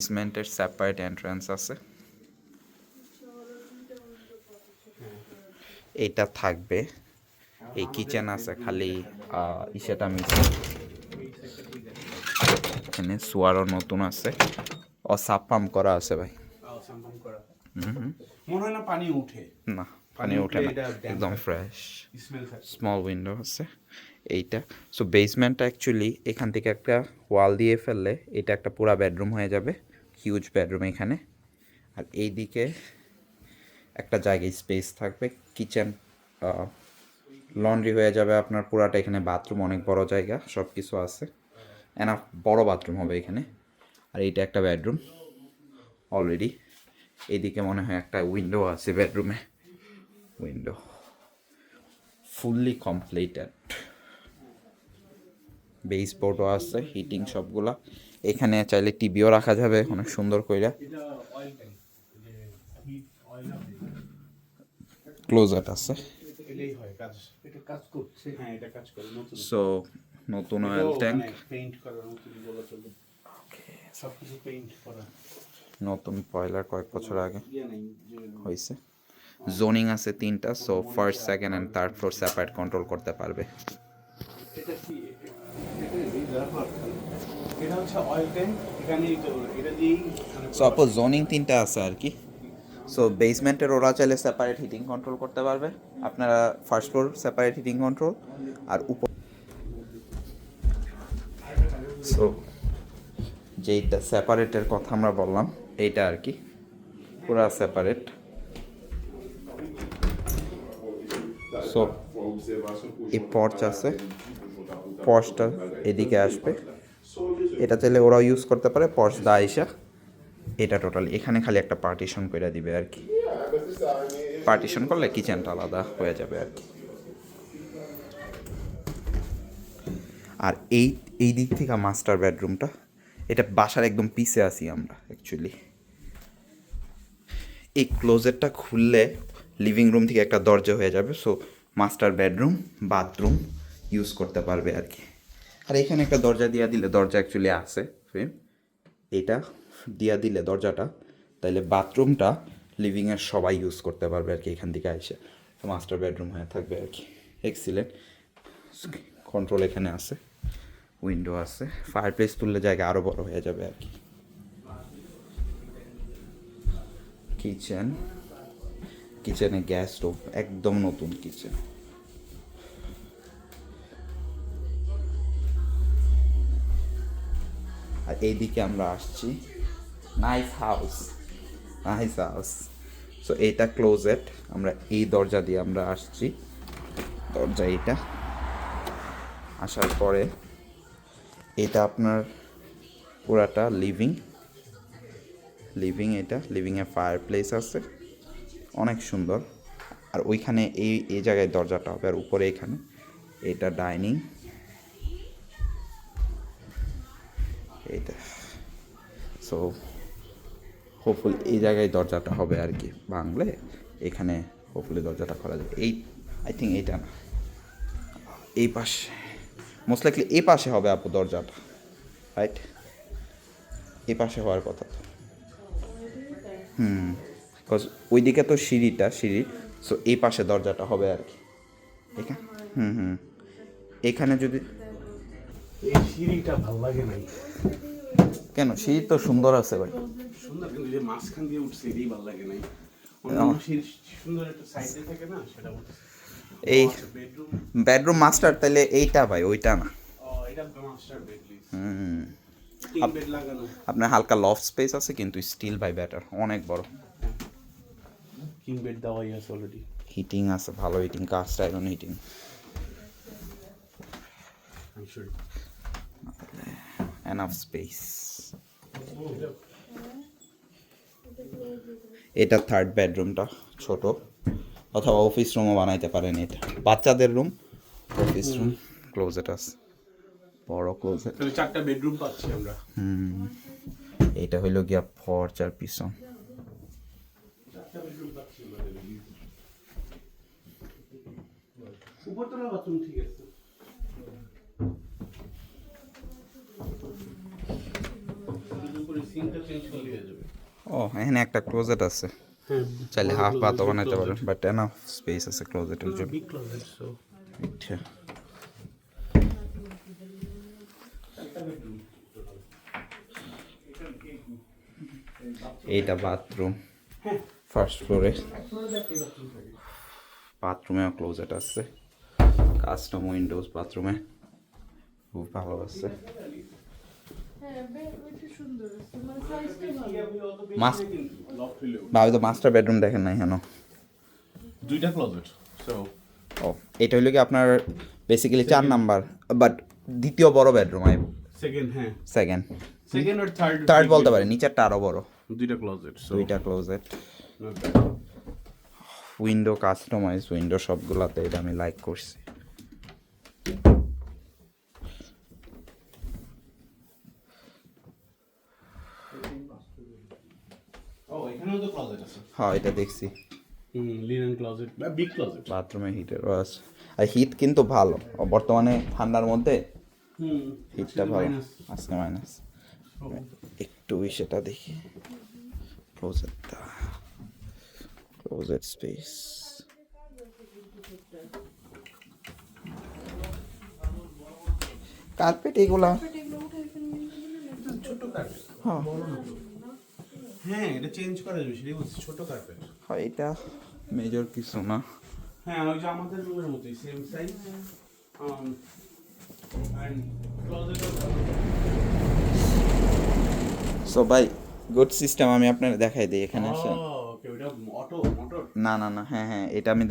বেসমেন্টের separate entrance আছে, এটা থাকবে। এই কিচেন আছে, খালি ইসেটা মিশে। এখানে সোয়ারও নতুন আছে, ও সাবপাম্প করা আছে ভাই। মনে হয় না পানি উঠে, না পানি ওঠে না, একদম ফ্রেশ। স্মল উইন্ডো আছে এইটা। সো বেসমেন্টটা অ্যাকচুয়ালি এখান থেকে একটা ওয়াল দিয়ে ফেললে এটা একটা পুরা বেডরুম হয়ে যাবে, হিউজ বেডরুম এখানে। আর এই দিকে একটা জায়গায় স্পেস থাকবে, কিচেন লন্ড্রি হয়ে যাবে আপনার পুরাটা। এখানে বাথরুম, অনেক বড় জায়গা, সব কিছু আছে, এনাফ বড় বাথরুম হবে এখানে। আর এইটা একটা বেডরুম অলরেডি। এইদিকে মনে হয় একটা উইন্ডো আছে বেডরুমে, উইন্ডো ফুললি কমপ্লিটেড। বেস বোর্ডও আছে, হিটিং সবগুলা। এখানে চাইলে টিভিও রাখা যাবে অনেক সুন্দর কইরা। ক্লোজেট আছে, সো নতুন অয়েল ট্যাঙ্ক, নতুন পয়লার কয়েক বছর আগে হয়েছে। জোনিং আছে 3টা, so first, second and third floor separate control করতে পারবে। সো আপু জোনিং 3টা আছে আর কি। সো বেসমেন্টের ওরা চাইলে সেপারেট হিটিং কন্ট্রোল করতে পারবে, আপনারা first floor separate heating control, আর উপর সো যেইটা সেপারেটের কথা আমরা বললাম এইটা আর কি, পুরা সেপারেট। সো এই পর্চ আছে, পর্চটা এদিকে আসবে, এটা চাইলে ওরাও ইউজ করতে পারে, পর্চ দা আইসা। এটা টোটালি এখানে খালি একটা পার্টিশন করে দিবে আর কি, পার্টিশন করলে কিচেনটা আলাদা হয়ে যাবে আর কি। আর এই দিক থেকে মাস্টার বেডরুমটা, এটা বাসার একদম পিছে আছি আমরা অ্যাকচুয়ালি। এই ক্লোজেটটা খুললে লিভিং রুম থেকে একটা দরজা হয়ে যাবে, so master bedroom, bathroom use করতে পারবে আর কি। আর এখানে একটা দরজা দিয়া দিলে, দরজা অ্যাকচুয়ালি আছে ফ্রেম, এটা দিয়া দিলে দরজাটা, তাইলে বাথরুমটা লিভিংয়ের সবাই ইউজ করতে পারবে আর কি। এখান থেকে এসে মাস্টার বেডরুম হয়ে থাকবে আর কি। এক্সিলেন্ট কন্ট্রোল এখানে আছে, উইন্ডো আছে, ফায়ার প্লেস তুললে জায়গা আরও বড় হয়ে যাবে আর কি। কিচেন, কিচেনে গ্যাস স্টোভ, একদম নতুন কিচেন। আর এইদিকে আমরা আসছি, nice house, nice house. So এইটা ক্লোজেট, আমরা এই দরজা দিয়ে আমরা আসছি, দরজা এইটা। আসার পরে এটা আপনার পুরাটা লিভিং, লিভিং এটা লিভিংয়ে ফায়ার প্লেস আছে, অনেক সুন্দর। আর ওইখানে এই জায়গায় দরজাটা হবে, আর উপরে এখানে এটা ডাইনিং, এইটা। সো হোপফুলি এই জায়গায় দরজাটা হবে আর কি, ভাঙলে এখানে হোপফুলি দরজাটা করা যাবে। এই আই থিঙ্ক এইটা না, এই পাশে মোস্ট লাইকলি এই পাশে হবে আপু দরজাটা, রাইট? এই পাশে হওয়ার কথা তো। বিকজ ওইদিকে তো সিঁড়ি, সো এই পাশে দরজাটা হবে আর কি। এখানে এখানে যদি সিঁড়িটা ভালো লাগে নাই কেন, সিঁড়ি তো সুন্দর আছে ভাই, সুন্দর, কিন্তু যে মাঝখান দিয়ে উঠছে এটাই ভালো লাগে নাই। সুন্দর একটা সাইডে থাকে না, সেটা এই বেডরুম মাস্টার, তাইলে এইটা ভাই, ওইটা না। এটা মাস্টার বেডরুম, তিন বেড লাগানো। আপনার হালকা লফট স্পেস আছে, কিন্তু স্টিল বাই বেটার, অনেক বড়। কিং বেড দেওয়াই আছে অলরেডি, হিটিং আছে, ভালো heating, cast iron heating. Enough space. এটা থার্ড বেডরুমটা ছোট, অথবা অফিস রুমও বানাইতে পারেন। এটা বাচ্চাদের রুম, অফিস রুম, ক্লোজেট আছে, বড় ক্লোজেট। তাহলে 4টা বেডরুম পাচ্ছি আমরা। এটা হইল গিয়া পর্চ আর পিছন। 4টা বেডরুম পাচ্ছি আমরা। উপরতলা বাথরুম ঠিক আছে। উপরে সিঙ্কটা চেঞ্জ করলে হয়ে যাবে। ও এখানে একটা ক্লোজেট আছে, হ্যাঁ, চাইলে হাফ বাথও বানাতে পারেন, বাট এনাফ স্পেস আছে ক্লোজেটের জন্য। বিগ ক্লোজেট সো আচ্ছা, এইটা বাথরুম ফার্স্ট ফ্লোরে, বাথরুমেও ক্লোজেট আছে, কাস্টম উইন্ডোজ বাথরুমে, খুব ভালো আছে। ভাবি তো মাস্টার বেডরুম দেখেন নাই কেন? দুইটা ক্লোজেট সো ও এটা হইলো কি আপনার বেসিক্যালি 4 নাম্বার, বাট দ্বিতীয় বড় বেডরুম, সেকেন্ড, হ্যাঁ সেকেন্ড সেকেন্ড আর থার্ড থার্ড বলতে পারেন, নিচেরটা আরো বড়, দুইটা ক্লোজেট সো দুইটা ক্লোজেট, উইন্ডো কাস্টমাইজ উইন্ডো সবগুলাতে, এটা আমি লাইক করছি। ও এখানেও তো ক্লোজেট আছে। হ্যাঁ এটা দেখছি, লিনেন ক্লোজেট বা বিগ ক্লোজেট। বাথরুমে হিটারও আছে, আর হিট কিন্তু ভালো বর্তমানে ঠান্ডার মধ্যে, হিটটা ভালো। আজকে মাইনাস একটু সেটা দেখি, ক্লোজেটটা, ক্লোজেট স্পেস, কার্পেট এগুলা ছোট কার্পেট, হ্যাঁ হ্যাঁ এটা চেঞ্জ করা যাবে, সেটাই বলছি, ছোট কার্পেট। হয়, এটা মেজর কিছু না। হ্যাঁ ওই যে আমাদের রুমের মতোই same size and closet. So ভাই গুড সিস্টেম আমি আপনার দেখাই দিই এখানে এসে। ওকে ওটা অটো মোটর। না না না, হ্যাঁ হ্যাঁ এটা আমি